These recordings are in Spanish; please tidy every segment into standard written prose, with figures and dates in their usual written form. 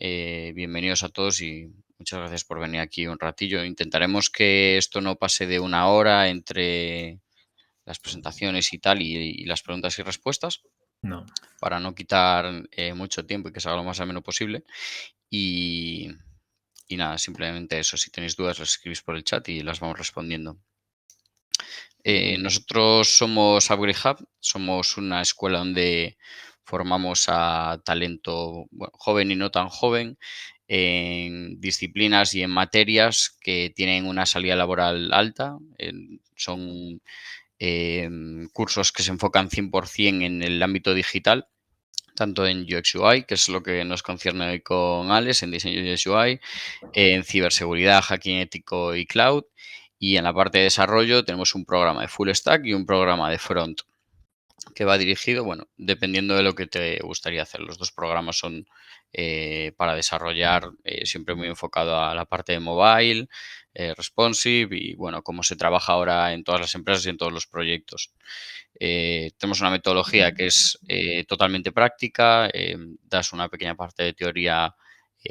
Bienvenidos a todos y muchas gracias por venir aquí un ratillo. Intentaremos que esto no pase de una hora entre las presentaciones y tal y las preguntas y respuestas No. para no quitar mucho tiempo y que salga lo más ameno posible. Y, y nada, simplemente eso. Si tenéis dudas, las escribís por el chat y las vamos respondiendo. Nosotros somos Upgrade Hub, somos una escuela donde formamos a talento joven y no tan joven en disciplinas y en materias que tienen una salida laboral alta. Son cursos que se enfocan 100% en el ámbito digital, tanto en UX UI, que es lo que nos concierne hoy con Alex, en diseño UX UI, en ciberseguridad, hacking ético y cloud. Y en la parte de desarrollo tenemos un programa de full stack y un programa de front que va dirigido, bueno, dependiendo de lo que te gustaría hacer. Los dos programas son para desarrollar, siempre muy enfocado a la parte de mobile, responsive y, bueno, cómo se trabaja ahora en todas las empresas y en todos los proyectos. Tenemos una metodología que es totalmente práctica, das una pequeña parte de teoría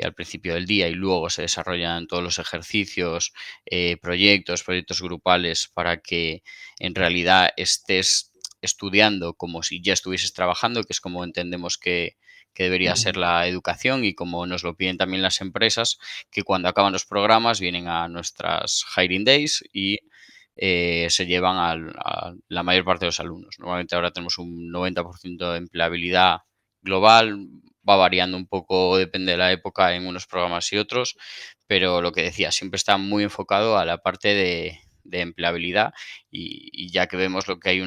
al principio del día y luego se desarrollan todos los ejercicios, proyectos grupales para que en realidad estés estudiando como si ya estuvieses trabajando, que es como entendemos que debería ser la educación y como nos lo piden también las empresas, que cuando acaban los programas vienen a nuestras Hiring Days y se llevan a la mayor parte de los alumnos. Normalmente ahora tenemos un 90% de empleabilidad global, va variando un poco, depende de la época en unos programas y otros, pero lo que decía, siempre está muy enfocado a la parte de empleabilidad y ya que vemos lo que hay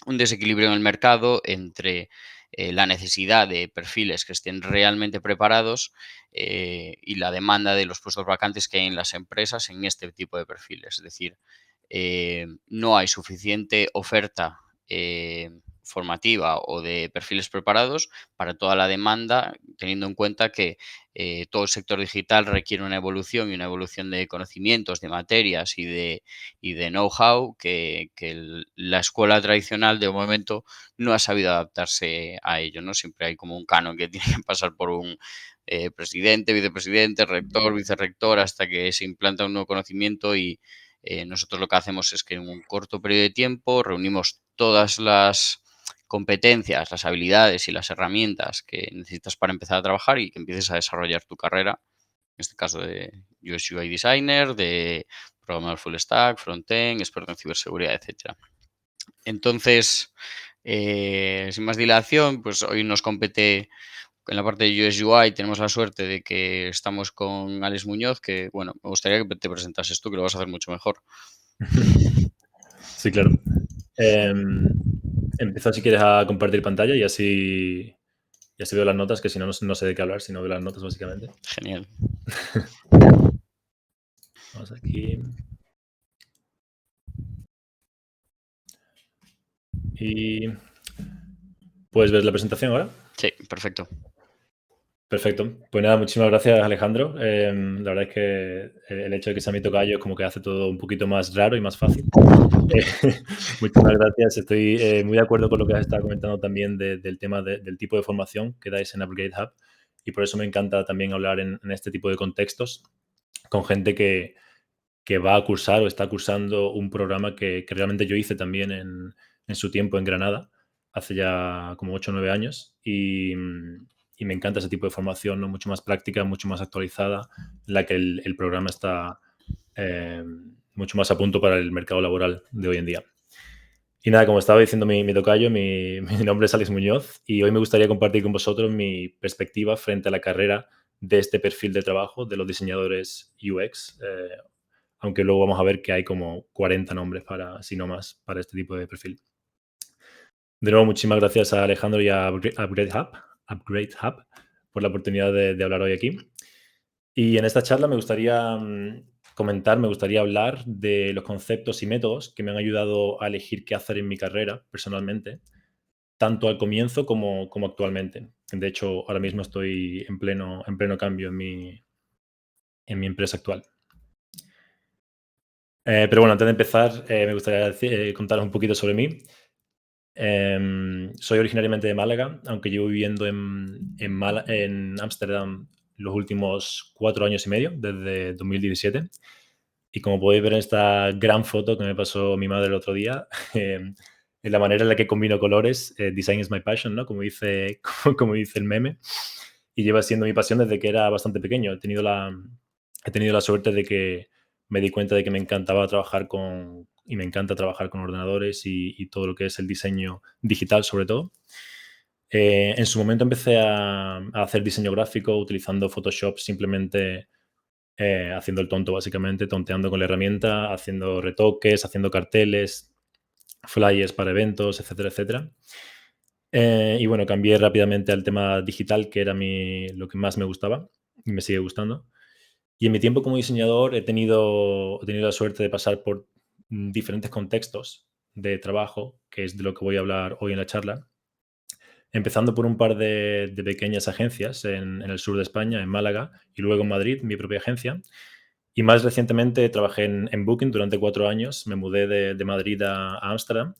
un desequilibrio en el mercado entre la necesidad de perfiles que estén realmente preparados y la demanda de los puestos vacantes que hay en las empresas en este tipo de perfiles. Es decir, no hay suficiente oferta formativa o de perfiles preparados para toda la demanda, teniendo en cuenta que todo el sector digital requiere una evolución y una evolución de conocimientos, de materias y de know-how que la escuela tradicional de momento no ha sabido adaptarse a ello, ¿no? Siempre hay como un canon que tiene que pasar por un presidente, vicepresidente, rector, vicerrector, hasta que se implanta un nuevo conocimiento y nosotros lo que hacemos es que en un corto periodo de tiempo reunimos todas las competencias, las habilidades y las herramientas que necesitas para empezar a trabajar y que empieces a desarrollar tu carrera, en este caso de UX UI designer, de programador full stack, frontend, experto en ciberseguridad, etcétera. Entonces, sin más dilación, pues hoy nos compete en la parte de UX UI. Tenemos la suerte de que estamos con Alex Muñoz, que, bueno, me gustaría que te presentases tú, que lo vas a hacer mucho mejor. Sí, claro. Empiezo si quieres a compartir pantalla y así veo las notas, que si no, no sé de qué hablar, si no veo las notas básicamente. Genial. Vamos aquí. Y ¿puedes ver la presentación ahora? Sí, perfecto. Perfecto. Pues nada, muchísimas gracias, Alejandro. La verdad es que el hecho de que sea mi tocayo es como que hace todo un poquito más raro y más fácil. Muchísimas gracias. Estoy muy de acuerdo con lo que has estado comentando también del tema del tipo de formación que dais en Upgrade Hub, y por eso me encanta también hablar en este tipo de contextos con gente que va a cursar o está cursando un programa que realmente yo hice también en su tiempo en Granada, hace ya como 8 o 9 años, y me encanta ese tipo de formación, ¿no? Mucho más práctica, mucho más actualizada, en la que el programa está eh, mucho más a punto para el mercado laboral de hoy en día. Y nada, como estaba diciendo mi tocayo, mi nombre es Alex Muñoz y hoy me gustaría compartir con vosotros mi perspectiva frente a la carrera de este perfil de trabajo de los diseñadores UX, aunque luego vamos a ver que hay como 40 nombres para, si no más, para este tipo de perfil. De nuevo, muchísimas gracias a Alejandro y a Upgrade Hub por la oportunidad de hablar hoy aquí. Y en esta charla me gustaría me gustaría hablar de los conceptos y métodos que me han ayudado a elegir qué hacer en mi carrera personalmente, tanto al comienzo como actualmente. De hecho, ahora mismo estoy en pleno cambio en mi empresa actual. Pero bueno, antes de empezar, me gustaría contaros un poquito sobre mí. Soy originariamente de Málaga, aunque llevo viviendo en Ámsterdam los últimos 4 años y medio, desde 2017. Y como podéis ver en esta gran foto que me pasó mi madre el otro día, en la manera en la que combino colores, design is my passion, ¿no? Como dice, como dice el meme. Y lleva siendo mi pasión desde que era bastante pequeño. He tenido la suerte de que me di cuenta de que me encantaba trabajar y me encanta trabajar con ordenadores y todo lo que es el diseño digital, sobre todo. En su momento empecé a hacer diseño gráfico utilizando Photoshop, simplemente haciendo el tonto, básicamente, tonteando con la herramienta, haciendo retoques, haciendo carteles, flyers para eventos, etcétera, etcétera. Y bueno, cambié rápidamente al tema digital, que era lo que más me gustaba y me sigue gustando. Y en mi tiempo como diseñador he tenido la suerte de pasar por diferentes contextos de trabajo, que es de lo que voy a hablar hoy en la charla. Empezando por un par de pequeñas agencias en el sur de España, en Málaga, y luego en Madrid, mi propia agencia. Y más recientemente trabajé en Booking durante 4 años. Me mudé de Madrid a Ámsterdam,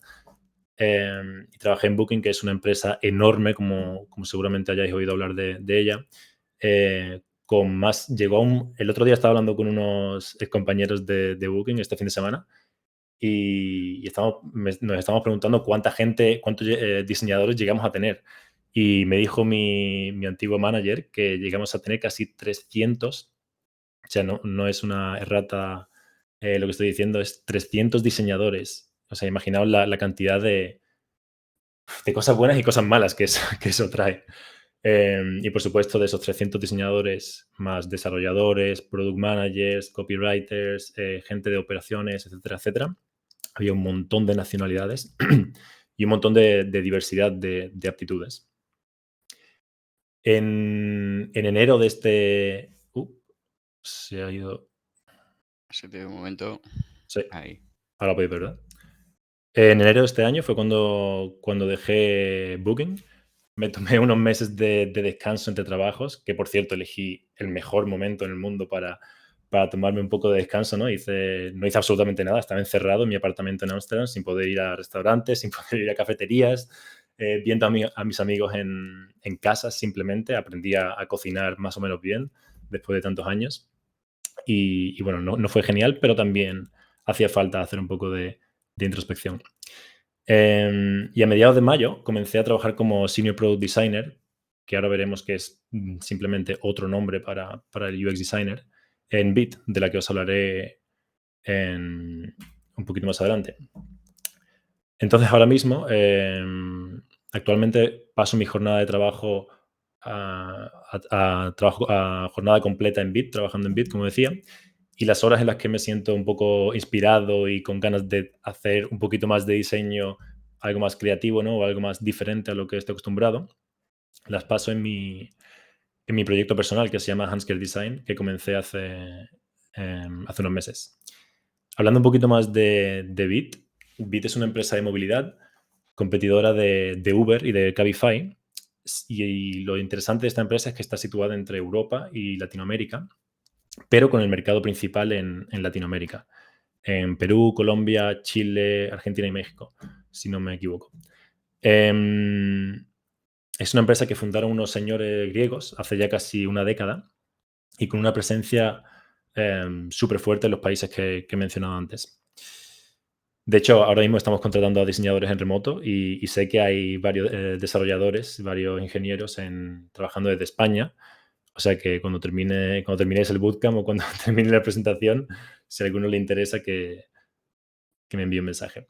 y trabajé en Booking, que es una empresa enorme, como seguramente hayáis oído hablar de ella. El otro día estaba hablando con unos compañeros de Booking este fin de semana y nos estamos preguntando cuántos diseñadores llegamos a tener. Y me dijo mi antiguo manager que llegamos a tener casi 300. O sea, no es una errata, lo que estoy diciendo, es 300 diseñadores. O sea, imaginaos la cantidad de cosas buenas y cosas malas que eso, que eso trae. Y por supuesto, de esos 300 diseñadores, más desarrolladores, product managers, copywriters, gente de operaciones, etcétera, etcétera, había un montón de nacionalidades y un montón de diversidad de aptitudes. En enero de este... se ha ido... Se te ve un momento. Sí, Ahí. ahora podéis ver, ¿verdad? En enero de este año fue cuando dejé Booking. Me tomé unos meses de descanso entre trabajos, que por cierto elegí el mejor momento en el mundo para tomarme un poco de descanso, ¿no? No hice absolutamente nada, estaba encerrado en mi apartamento en Ámsterdam sin poder ir a restaurantes, sin poder ir a cafeterías, viendo a mis amigos en casa simplemente. Aprendí a cocinar más o menos bien después de tantos años. Y bueno, no fue genial, pero también hacía falta hacer un poco de introspección. Y a mediados de mayo comencé a trabajar como Senior Product Designer, que ahora veremos que es simplemente otro nombre para el UX Designer, en Bit, de la que os hablaré un poquito más adelante. Entonces, ahora mismo, actualmente paso mi jornada de trabajo a jornada completa en Bit, trabajando en Bit, como decía, y las horas en las que me siento un poco inspirado y con ganas de hacer un poquito más de diseño, algo más creativo, ¿no? O algo más diferente a lo que estoy acostumbrado, las paso en mi proyecto personal que se llama Hansker Design, que comencé hace unos meses. Hablando un poquito más de Bit, Bit es una empresa de movilidad competidora de Uber y de Cabify. Y lo interesante de esta empresa es que está situada entre Europa y Latinoamérica, pero con el mercado principal en Latinoamérica, en Perú, Colombia, Chile, Argentina y México, si no me equivoco. Em, es una empresa que fundaron unos señores griegos hace ya casi una década y con una presencia súper fuerte en los países que he mencionado antes. De hecho, ahora mismo estamos contratando a diseñadores en remoto y sé que hay varios desarrolladores, varios ingenieros trabajando desde España. O sea que cuando terminéis el bootcamp o cuando termine la presentación, si a alguno le interesa, que me envíe un mensaje.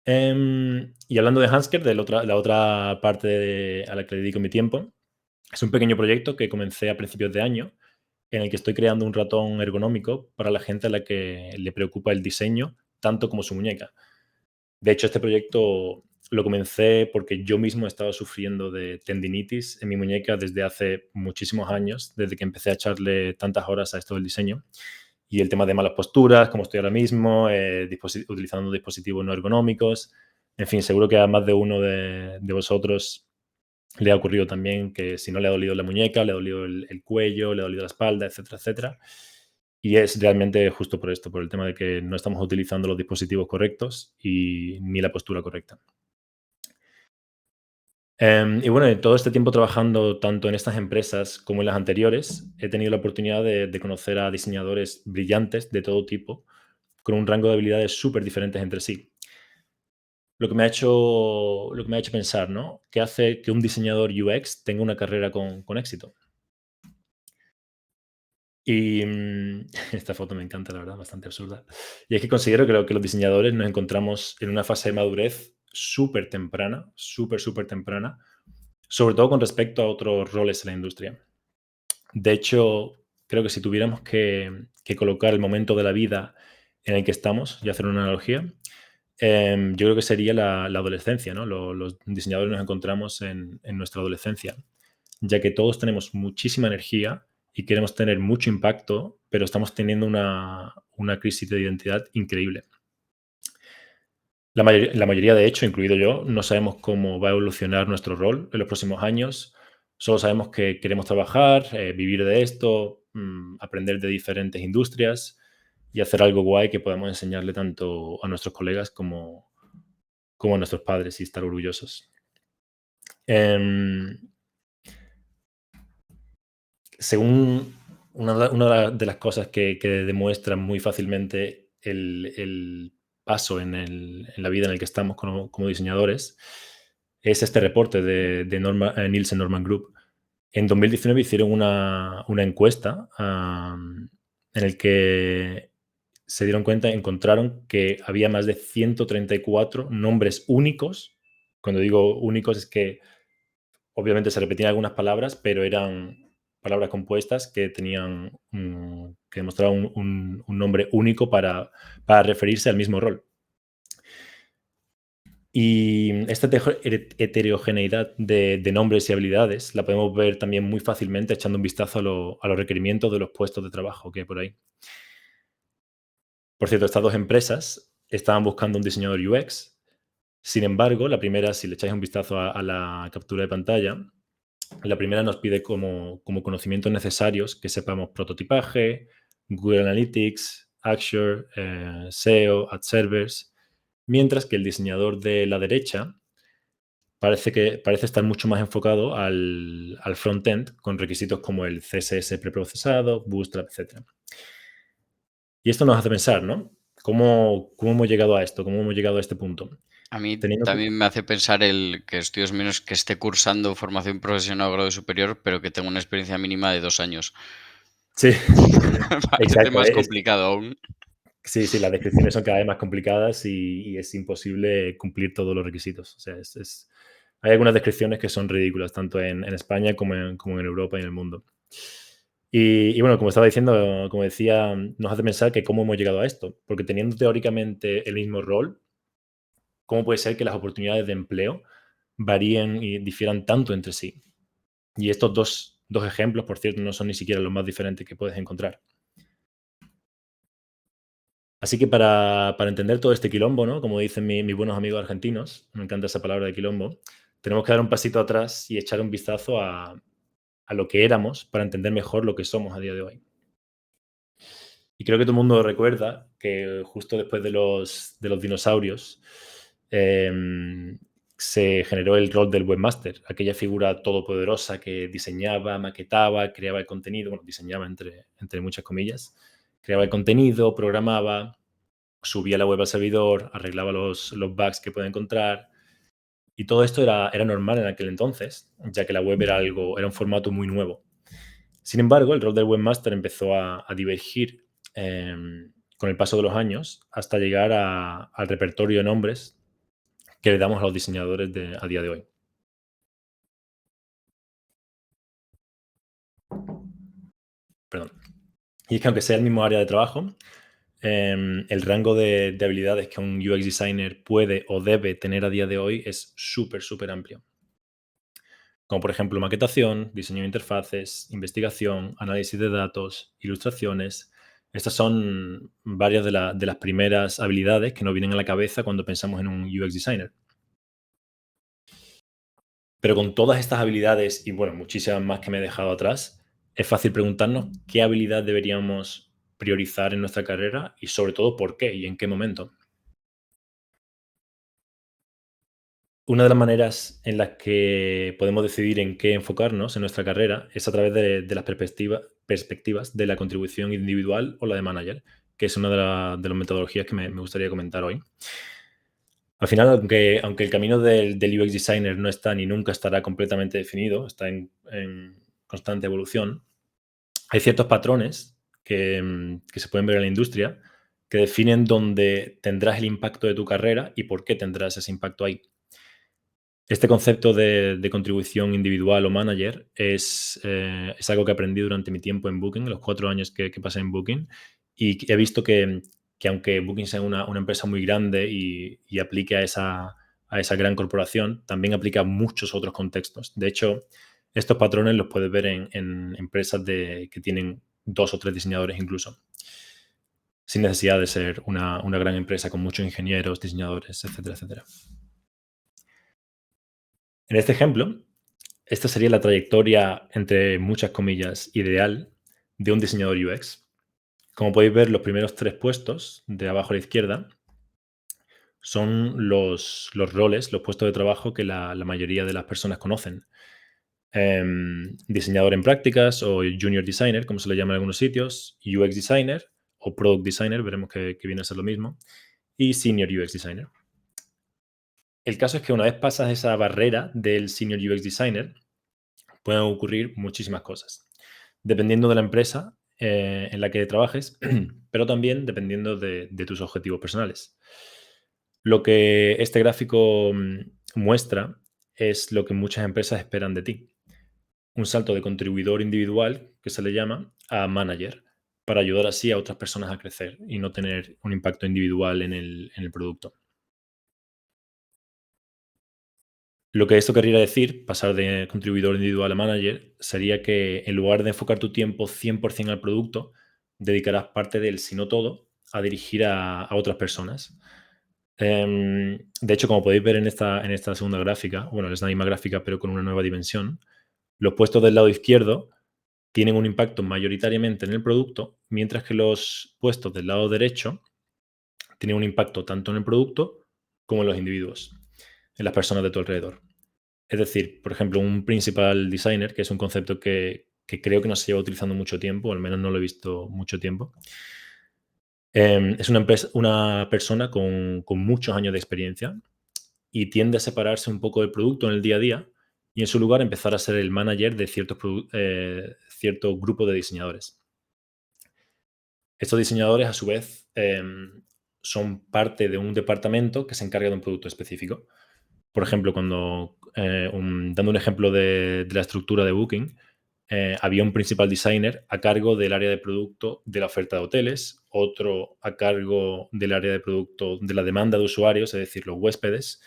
Y hablando de Hansker, la otra parte a la que le dedico mi tiempo, es un pequeño proyecto que comencé a principios de año, en el que estoy creando un ratón ergonómico para la gente a la que le preocupa el diseño tanto como su muñeca. De hecho, este proyecto lo comencé porque yo mismo estaba sufriendo de tendinitis en mi muñeca desde hace muchísimos años, desde que empecé a echarle tantas horas a esto del diseño. Y el tema de malas posturas, como estoy ahora mismo, utilizando dispositivos no ergonómicos. En fin, seguro que a más de uno de vosotros le ha ocurrido también que si no le ha dolido la muñeca, le ha dolido el cuello, le ha dolido la espalda, etcétera, etcétera. Y es realmente justo por esto, por el tema de que no estamos utilizando los dispositivos correctos y ni la postura correcta. Y bueno, en todo este tiempo trabajando tanto en estas empresas como en las anteriores, he tenido la oportunidad de conocer a diseñadores brillantes de todo tipo, con un rango de habilidades súper diferentes entre sí. Lo que me ha hecho pensar, ¿no? ¿Qué hace que un diseñador UX tenga una carrera con éxito? Y esta foto me encanta, la verdad, bastante absurda. Y es que considero que los diseñadores nos encontramos en una fase de madurez súper temprana, súper, súper temprana, sobre todo con respecto a otros roles en la industria. De hecho, creo que si tuviéramos que colocar el momento de la vida en el que estamos y hacer una analogía, yo creo que sería la adolescencia, ¿no? Los diseñadores nos encontramos en nuestra adolescencia, ya que todos tenemos muchísima energía y queremos tener mucho impacto, pero estamos teniendo una crisis de identidad increíble. La mayoría, de hecho, incluido yo, no sabemos cómo va a evolucionar nuestro rol en los próximos años. Solo sabemos que queremos trabajar, vivir de esto, aprender de diferentes industrias y hacer algo guay que podamos enseñarle tanto a nuestros colegas como a nuestros padres y estar orgullosos. Em, Según una de las cosas que demuestran muy fácilmente el paso en la vida en el que estamos como diseñadores, es este reporte de Nielsen Norman Group. En 2019 hicieron una encuesta, en el que se dieron cuenta, encontraron que había más de 134 nombres únicos. Cuando digo únicos, es que obviamente se repetían algunas palabras, pero eran palabras compuestas que tenían, que demostraban un nombre único para referirse al mismo rol. Y esta heterogeneidad de nombres y habilidades la podemos ver también muy fácilmente echando un vistazo a los requerimientos de los puestos de trabajo que hay por ahí. Por cierto, estas dos empresas estaban buscando un diseñador UX. Sin embargo, la primera, si le echáis un vistazo a la captura de pantalla, la primera nos pide como conocimientos necesarios que sepamos prototipaje, Google Analytics, Azure, SEO, Ad Servers, mientras que el diseñador de la derecha parece estar mucho más enfocado al front-end con requisitos como el CSS preprocesado, Bootstrap, etc. Y esto nos hace pensar, ¿no? ¿Cómo hemos llegado a esto? ¿Cómo hemos llegado a este punto? A mí Teniendo que... también me hace pensar el que estudios menos que esté cursando formación profesional o grado superior, pero que tenga una experiencia mínima de 2 años. Sí, Parece exacto. más complicado aún. Sí, sí, las descripciones son cada vez más complicadas y es imposible cumplir todos los requisitos. O sea, hay algunas descripciones que son ridículas, tanto en España como en Europa y en el mundo. Y bueno, como estaba diciendo, como decía, nos hace pensar que cómo hemos llegado a esto. Porque teniendo teóricamente el mismo rol, ¿cómo puede ser que las oportunidades de empleo varíen y difieran tanto entre sí? Y estos dos ejemplos, por cierto, no son ni siquiera los más diferentes que puedes encontrar. Así que para entender todo este quilombo, ¿no? Como dicen mis buenos amigos argentinos, me encanta esa palabra de quilombo, tenemos que dar un pasito atrás y echar un vistazo a lo que éramos para entender mejor lo que somos a día de hoy. Y creo que todo el mundo recuerda que justo después de los dinosaurios, em, se generó el rol del webmaster, aquella figura todopoderosa que diseñaba, maquetaba, creaba el contenido, bueno, diseñaba entre muchas comillas, creaba el contenido, programaba, subía la web al servidor, arreglaba los bugs que puede encontrar. Y todo esto era normal en aquel entonces, ya que la web era un formato muy nuevo. Sin embargo, el rol del webmaster empezó a divergir, con el paso de los años hasta llegar al repertorio de nombres que le damos a los diseñadores a día de hoy. Perdón. Y es que aunque sea el mismo área de trabajo, el rango de habilidades que un UX designer puede o debe tener a día de hoy es súper, súper amplio. Como por ejemplo maquetación, diseño de interfaces, investigación, análisis de datos, ilustraciones. Estas son varias de las primeras habilidades que nos vienen a la cabeza cuando pensamos en un UX designer. Pero con todas estas habilidades y bueno, muchísimas más que me he dejado atrás, es fácil preguntarnos qué habilidad deberíamos priorizar en nuestra carrera y sobre todo por qué y en qué momento. Una de las maneras en las que podemos decidir en qué enfocarnos en nuestra carrera es a través de las perspectivas de la contribución individual o la de manager, que es una de las metodologías que me gustaría comentar hoy. Al final, aunque el camino del UX designer no está ni nunca estará completamente definido, está en constante evolución, hay ciertos patrones que se pueden ver en la industria que definen dónde tendrás el impacto de tu carrera y por qué tendrás ese impacto ahí. Este concepto de contribución individual o manager es algo que aprendí durante mi tiempo en Booking, los 4 años que pasé en Booking, y he visto que aunque Booking sea una empresa muy grande y aplique a esa gran corporación, también aplica a muchos otros contextos. De hecho, estos patrones los puedes ver en empresas que tienen 2 o 3 diseñadores incluso, sin necesidad de ser una gran empresa con muchos ingenieros, diseñadores, etcétera, etcétera. En este ejemplo, esta sería la trayectoria, entre muchas comillas, ideal de un diseñador UX. Como podéis ver, los primeros 3 puestos de abajo a la izquierda son los roles, los puestos de trabajo que la mayoría de las personas conocen. Diseñador en prácticas o junior designer, como se le llama en algunos sitios, UX designer o product designer, veremos que viene a ser lo mismo, y senior UX designer. El caso es que una vez pasas esa barrera del senior UX designer, pueden ocurrir muchísimas cosas, dependiendo de la empresa en la que trabajes, pero también dependiendo de tus objetivos personales. Lo que este gráfico muestra es lo que muchas empresas esperan de ti. Un salto de contribuidor individual, que se le llama, a manager, para ayudar así a otras personas a crecer y no tener un impacto individual en el producto. Lo que esto querría decir, pasar de contribuidor individual a manager, sería que en lugar de enfocar tu tiempo 100% al producto, dedicarás parte del, si no todo, a dirigir a otras personas. De hecho, como podéis ver en esta segunda gráfica, bueno, es la misma gráfica pero con una nueva dimensión, los puestos del lado izquierdo tienen un impacto mayoritariamente en el producto, mientras que los puestos del lado derecho tienen un impacto tanto en el producto como en los individuos, en las personas de tu alrededor. Es decir, por ejemplo, un principal designer, que es un concepto que creo que no se lleva utilizando mucho tiempo, o al menos no lo he visto mucho tiempo, es una persona con muchos años de experiencia y tiende a separarse un poco del producto en el día a día y en su lugar empezar a ser el manager de cierto grupo de diseñadores. Estos diseñadores, a su vez, son parte de un departamento que se encarga de un producto específico. Por ejemplo, dando un ejemplo de la estructura de Booking, había un principal designer a cargo del área de producto de la oferta de hoteles, otro a cargo del área de producto de la demanda de usuarios, es decir, los huéspedes,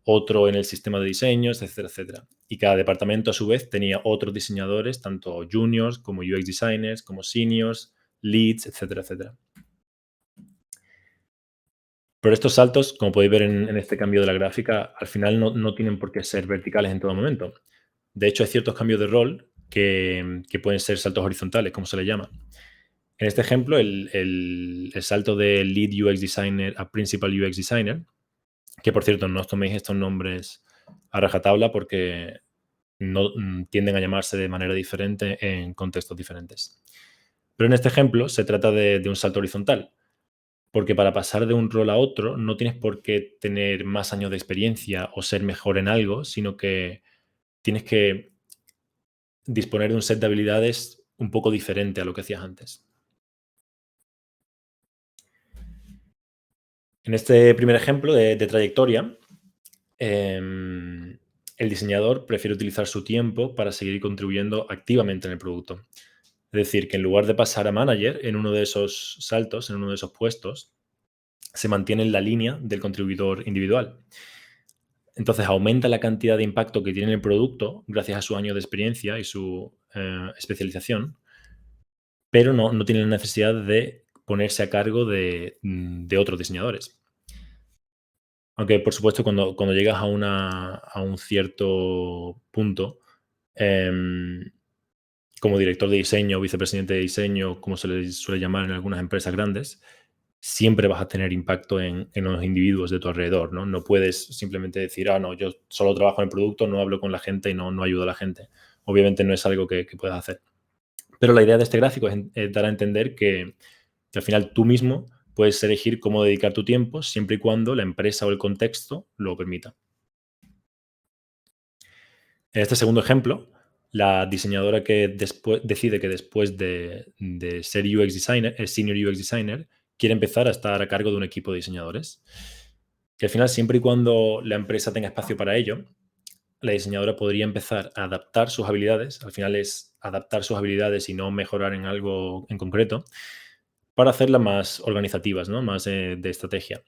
otro en el sistema de diseños, etcétera, etcétera. Y cada departamento, a su vez, tenía otros diseñadores, tanto juniors como UX designers, como seniors, leads, etcétera, etcétera. Pero estos saltos, como podéis ver en este cambio de la gráfica, al final no tienen por qué ser verticales en todo momento. De hecho, hay ciertos cambios de rol que pueden ser saltos horizontales, como se le llama. En este ejemplo, el salto de Lead UX Designer a Principal UX Designer, que por cierto, no os toméis estos nombres a rajatabla porque tienden a llamarse de manera diferente en contextos diferentes. Pero en este ejemplo se trata de un salto horizontal, porque para pasar de un rol a otro no tienes por qué tener más años de experiencia o ser mejor en algo, sino que tienes que disponer de un set de habilidades un poco diferente a lo que hacías antes. En este primer ejemplo de trayectoria, el diseñador prefiere utilizar su tiempo para seguir contribuyendo activamente en el producto. Es decir, que en lugar de pasar a manager en uno de esos saltos, en uno de esos puestos, se mantiene en la línea del contribuidor individual. Entonces aumenta la cantidad de impacto que tiene el producto gracias a su año de experiencia y su especialización, pero no tiene la necesidad de ponerse a cargo de otros diseñadores. Aunque, por supuesto, cuando llegas a un cierto punto, em, como director de diseño, vicepresidente de diseño, como se les suele llamar en algunas empresas grandes, siempre vas a tener impacto en los individuos de tu alrededor, ¿no? No puedes simplemente decir, no, yo solo trabajo en el producto, no hablo con la gente y no ayudo a la gente. Obviamente no es algo que puedas hacer. Pero la idea de este gráfico es dar a entender que al final tú mismo puedes elegir cómo dedicar tu tiempo siempre y cuando la empresa o el contexto lo permita. En este segundo ejemplo, la diseñadora que decide que después de ser UX designer, senior UX designer, quiere empezar a estar a cargo de un equipo de diseñadores. Que al final, siempre y cuando la empresa tenga espacio para ello, la diseñadora podría empezar a adaptar sus habilidades. Al final es adaptar sus habilidades y no mejorar en algo en concreto para hacerlas más organizativas, ¿no? Más de estrategia.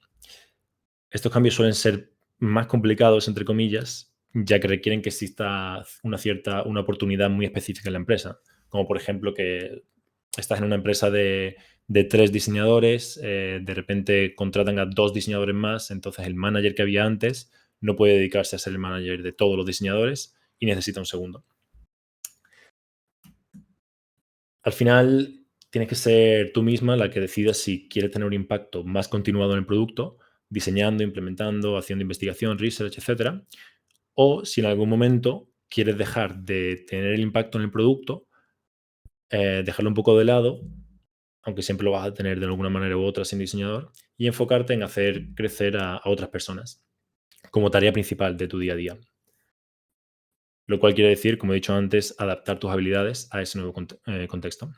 Estos cambios suelen ser más complicados, entre comillas, ya que requieren que exista una oportunidad muy específica en la empresa. Como por ejemplo que estás en una empresa de 3 diseñadores, de repente contratan a 2 diseñadores más, entonces el manager que había antes no puede dedicarse a ser el manager de todos los diseñadores y necesita un segundo. Al final, tienes que ser tú misma la que decida si quieres tener un impacto más continuado en el producto, diseñando, implementando, haciendo investigación, research, etcétera, o si en algún momento quieres dejar de tener el impacto en el producto, dejarlo un poco de lado, aunque siempre lo vas a tener de alguna manera u otra sin diseñador, y enfocarte en hacer crecer a otras personas como tarea principal de tu día a día. Lo cual quiere decir, como he dicho antes, adaptar tus habilidades a ese nuevo contexto.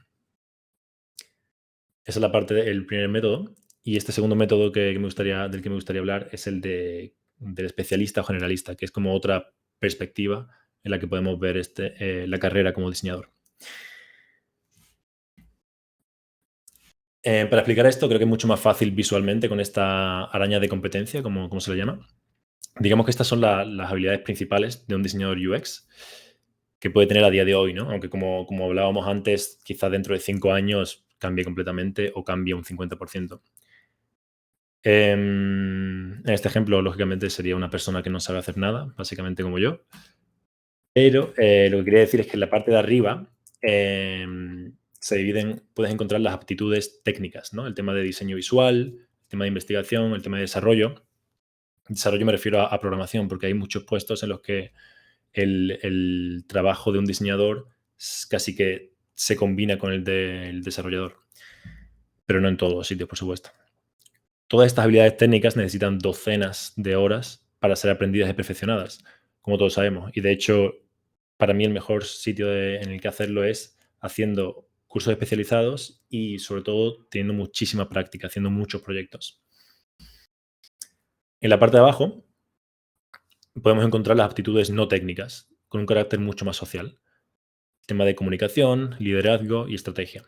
Esa es la parte del primer método. Y este segundo método del que me gustaría hablar es el del especialista o generalista, que es como otra perspectiva en la que podemos ver la carrera como diseñador. Para explicar esto, creo que es mucho más fácil visualmente con esta araña de competencia, como se le llama. Digamos que estas son las habilidades principales de un diseñador UX que puede tener a día de hoy, ¿no? Aunque como hablábamos antes, quizás dentro de 5 años cambie completamente o cambie un 50%. En este ejemplo, lógicamente, sería una persona que no sabe hacer nada, básicamente como yo. Pero lo que quería decir es que en la parte de arriba se dividen, puedes encontrar las aptitudes técnicas, ¿no? El tema de diseño visual, el tema de investigación, el tema de desarrollo. Desarrollo me refiero a programación, porque hay muchos puestos en los que el trabajo de un diseñador casi que se combina con el del desarrollador, pero no en todos los sitios, por supuesto. Todas estas habilidades técnicas necesitan docenas de horas para ser aprendidas y perfeccionadas, como todos sabemos. Y de hecho, para mí el mejor sitio en el que hacerlo es haciendo cursos especializados y sobre todo teniendo muchísima práctica, haciendo muchos proyectos. En la parte de abajo podemos encontrar las aptitudes no técnicas, con un carácter mucho más social. Tema de comunicación, liderazgo y estrategia.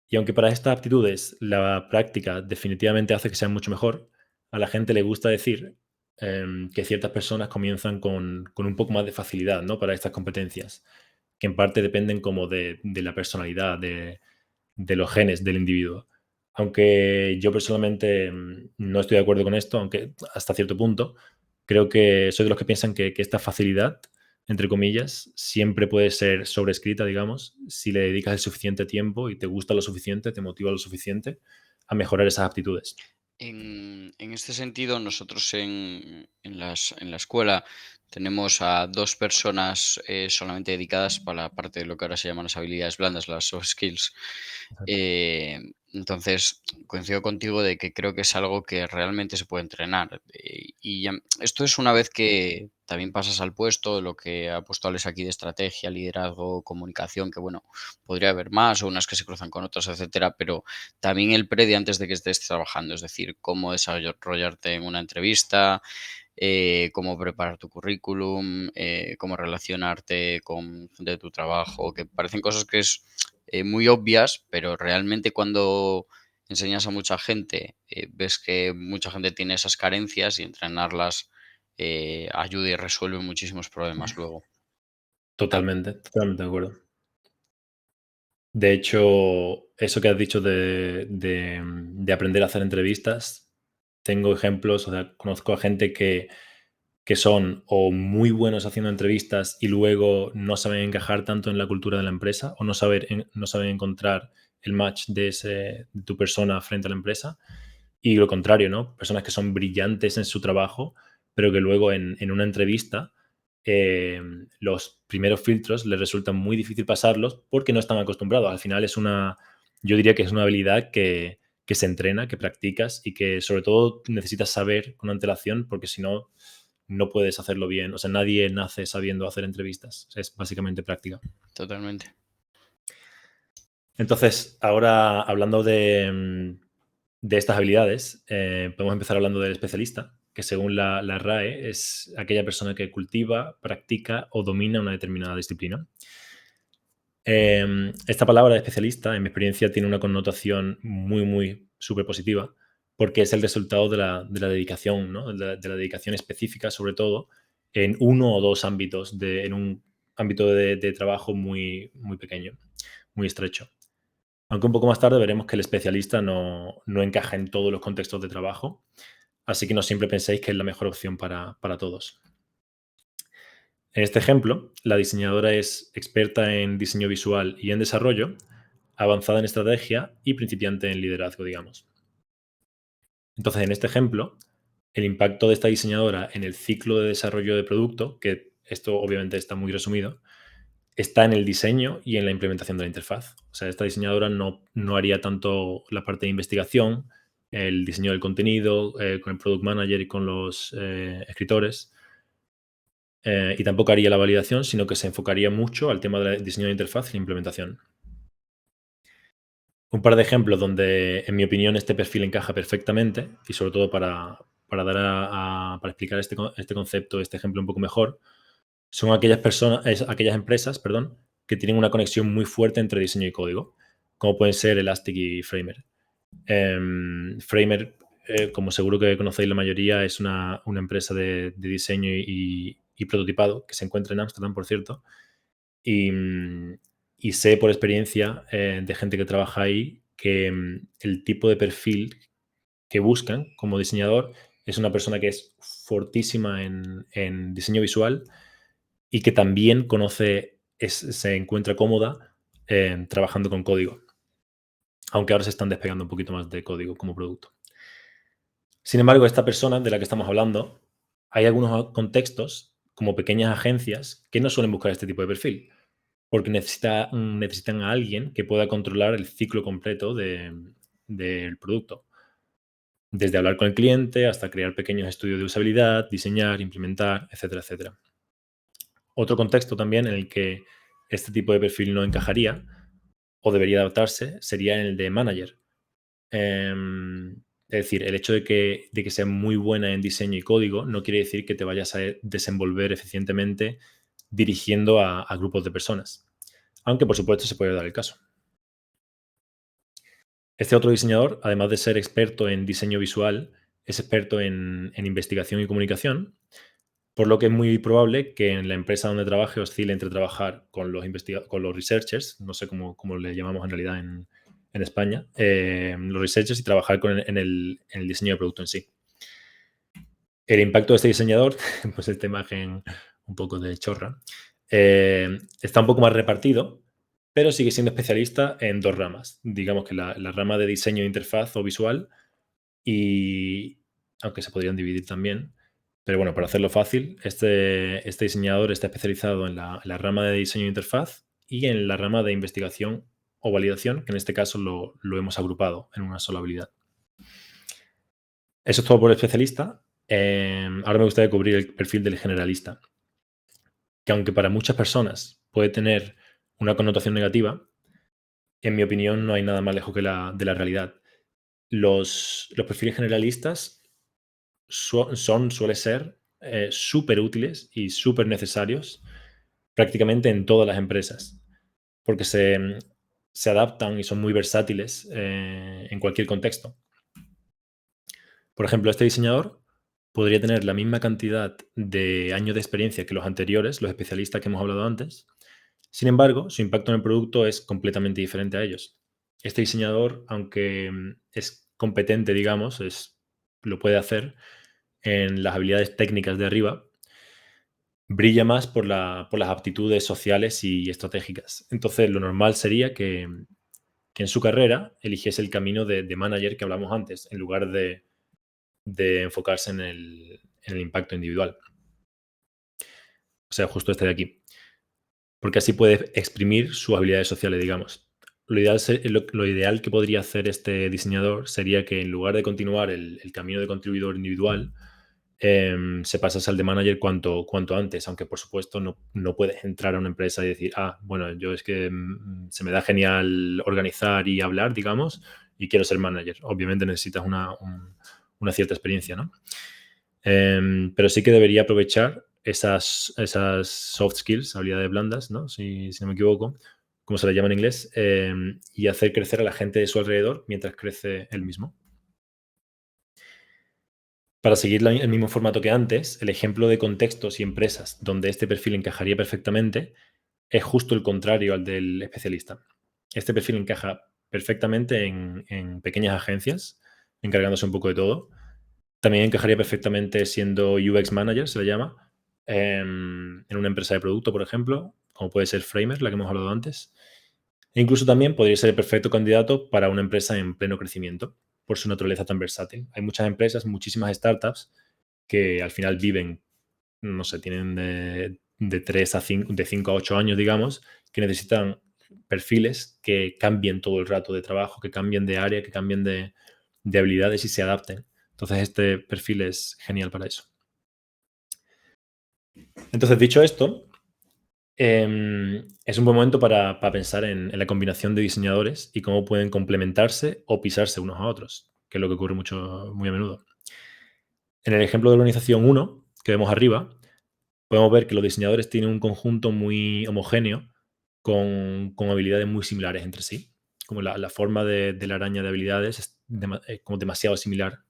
Y aunque para estas aptitudes la práctica definitivamente hace que sean mucho mejor, a la gente le gusta decir que ciertas personas comienzan con un poco más de facilidad, ¿no? Para estas competencias, que en parte dependen como de la personalidad, de los genes del individuo. Aunque yo personalmente no estoy de acuerdo con esto, aunque hasta cierto punto, creo que soy de los que piensan que esta facilidad, entre comillas, siempre puede ser sobrescrita, digamos, si le dedicas el suficiente tiempo y te gusta lo suficiente, te motiva lo suficiente a mejorar esas aptitudes. En este sentido, nosotros en la escuela tenemos a dos personas solamente dedicadas para la parte de lo que ahora se llaman las habilidades blandas, las soft skills. Exacto. Eh, entonces, coincido contigo de que creo que es algo que realmente se puede entrenar. Esto es una vez que también pasas al puesto, lo que ha puesto Alex aquí de estrategia, liderazgo, comunicación, que bueno, podría haber más o unas que se cruzan con otras, etcétera, pero también el previo antes de que estés trabajando, es decir, cómo desarrollarte en una entrevista, cómo preparar tu currículum, cómo relacionarte con gente de tu trabajo, que parecen cosas que es muy obvias, pero realmente cuando enseñas a mucha gente, ves que mucha gente tiene esas carencias y entrenarlas ayuda y resuelve muchísimos problemas luego. Totalmente, totalmente de acuerdo. De hecho, eso que has dicho de aprender a hacer entrevistas, tengo ejemplos, o sea, conozco a gente que son o muy buenos haciendo entrevistas y luego no saben encajar tanto en la cultura de la empresa o no saben encontrar el match de tu persona frente a la empresa. Y lo contrario, ¿no? Personas que son brillantes en su trabajo, pero que luego en una entrevista los primeros filtros les resulta muy difícil pasarlos porque no están acostumbrados. Al final yo diría que es una habilidad que se entrena, que practicas y que sobre todo necesitas saber con antelación porque si no, no puedes hacerlo bien. O sea, nadie nace sabiendo hacer entrevistas. Es básicamente práctica. Totalmente. Entonces, ahora hablando de estas habilidades, podemos empezar hablando del especialista, que según la RAE es aquella persona que cultiva, practica o domina una determinada disciplina. Esta palabra de especialista, en mi experiencia, tiene una connotación muy, muy súper positiva, porque es el resultado de la dedicación, ¿no? De la dedicación específica, sobre todo, en uno o dos ámbitos, en un ámbito de trabajo muy, muy pequeño, muy estrecho. Aunque un poco más tarde veremos que el especialista no encaja en todos los contextos de trabajo, así que no siempre penséis que es la mejor opción para todos. En este ejemplo, la diseñadora es experta en diseño visual y en desarrollo, avanzada en estrategia y principiante en liderazgo, digamos. Entonces, en este ejemplo, el impacto de esta diseñadora en el ciclo de desarrollo de producto, que esto obviamente está muy resumido, está en el diseño y en la implementación de la interfaz. O sea, esta diseñadora no haría tanto la parte de investigación, el diseño del contenido, con el product manager y con los escritores, y tampoco haría la validación, sino que se enfocaría mucho al tema del diseño de interfaz y la implementación. Un par de ejemplos donde, en mi opinión, este perfil encaja perfectamente y sobre todo para explicar este concepto, este ejemplo un poco mejor, son aquellas empresas, perdón, que tienen una conexión muy fuerte entre diseño y código, como pueden ser Elastic y Framer. Framer, como seguro que conocéis la mayoría, es una empresa de diseño y prototipado que se encuentra en Ámsterdam, por cierto. Y, y sé por experiencia de gente que trabaja ahí que el tipo de perfil que buscan como diseñador es una persona que es fortísima en diseño visual y que también se encuentra cómoda trabajando con código, aunque ahora se están despegando un poquito más de código como producto. Sin embargo, esta persona de la que estamos hablando, hay algunos contextos, como pequeñas agencias, que no suelen buscar este tipo de perfil, porque necesitan a alguien que pueda controlar el ciclo completo del producto, desde hablar con el cliente hasta crear pequeños estudios de usabilidad, diseñar, implementar, etcétera, etcétera. Otro contexto también en el que este tipo de perfil no encajaría o debería adaptarse sería en el de manager. Es decir, el hecho de que sea muy buena en diseño y código no quiere decir que te vayas a desenvolver eficientemente dirigiendo a grupos de personas. Aunque, por supuesto, se puede dar el caso. Este otro diseñador, además de ser experto en diseño visual, es experto en investigación y comunicación, por lo que es muy probable que en la empresa donde trabaje oscile entre trabajar con los researchers, no sé cómo le llamamos en realidad en España, los researchers y trabajar en el diseño de producto en sí. El impacto de este diseñador, pues esta imagen un poco de chorra, está un poco más repartido, pero sigue siendo especialista en dos ramas. Digamos que la rama de diseño de interfaz o visual, y aunque se podrían dividir también, pero bueno, para hacerlo fácil, este diseñador está especializado en la rama de diseño de interfaz y en la rama de investigación o validación, que en este caso lo hemos agrupado en una sola habilidad. Eso es todo por el especialista. Ahora me gustaría cubrir el perfil del generalista, que aunque para muchas personas puede tener una connotación negativa, en mi opinión no hay nada más lejos de la realidad. Los perfiles generalistas suelen ser súper útiles y súper necesarios prácticamente en todas las empresas, porque se adaptan y son muy versátiles en cualquier contexto. Por ejemplo, este diseñador podría tener la misma cantidad de años de experiencia que los anteriores, los especialistas que hemos hablado antes. Sin embargo, su impacto en el producto es completamente diferente a ellos. Este diseñador, aunque es competente, digamos, lo puede hacer en las habilidades técnicas de arriba, brilla más por las aptitudes sociales y estratégicas. Entonces, lo normal sería que en su carrera eligiese el camino de manager que hablamos antes, en lugar de enfocarse en el impacto individual. O sea, justo este de aquí. Porque así puede exprimir sus habilidades sociales, digamos. Lo ideal que podría hacer este diseñador sería que en lugar de continuar el camino de contribuidor individual, se pasase al de manager cuanto antes, aunque por supuesto no puedes entrar a una empresa y decir, bueno, yo es que se me da genial organizar y hablar, digamos, y quiero ser manager. Obviamente necesitas una cierta experiencia, ¿no? Pero sí que debería aprovechar esas soft skills, habilidades blandas, ¿no? Si no me equivoco, como se le llama en inglés, y hacer crecer a la gente de su alrededor mientras crece él mismo. Para seguir el mismo formato que antes, el ejemplo de contextos y empresas donde este perfil encajaría perfectamente es justo el contrario al del especialista. Este perfil encaja perfectamente en pequeñas agencias, encargándose un poco de todo. También encajaría perfectamente siendo UX manager, se le llama, en una empresa de producto, por ejemplo, como puede ser Framer, la que hemos hablado antes. E incluso también podría ser el perfecto candidato para una empresa en pleno crecimiento, por su naturaleza tan versátil. Hay muchas empresas, muchísimas startups que al final viven, no sé, tienen de 3 a 5, de 5 a 8 años, digamos, que necesitan perfiles que cambien todo el rato de trabajo, que cambien de área, que cambien de habilidades y se adapten. Entonces, este perfil es genial para eso. Entonces, dicho esto, es un buen momento para pensar en la combinación de diseñadores y cómo pueden complementarse o pisarse unos a otros, que es lo que ocurre muy a menudo. En el ejemplo de la organización 1, que vemos arriba, podemos ver que los diseñadores tienen un conjunto muy homogéneo con habilidades muy similares entre sí. Como la forma de la araña de habilidades es como demasiado similar.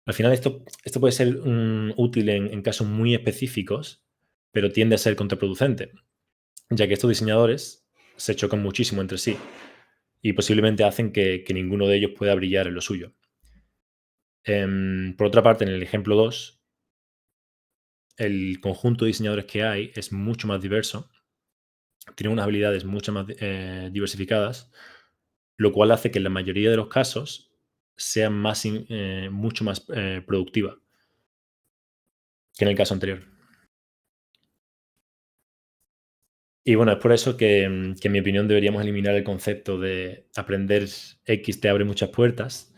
Al final esto puede ser útil en casos muy específicos, pero tiende a ser contraproducente, ya que estos diseñadores se chocan muchísimo entre sí y posiblemente hacen que ninguno de ellos pueda brillar en lo suyo. Por otra parte, en el ejemplo 2, el conjunto de diseñadores que hay es mucho más diverso, tiene unas habilidades mucho más diversificadas, lo cual hace que en la mayoría de los casos sea mucho más productiva que en el caso anterior. Y bueno, es por eso que en mi opinión deberíamos eliminar el concepto de aprender X te abre muchas puertas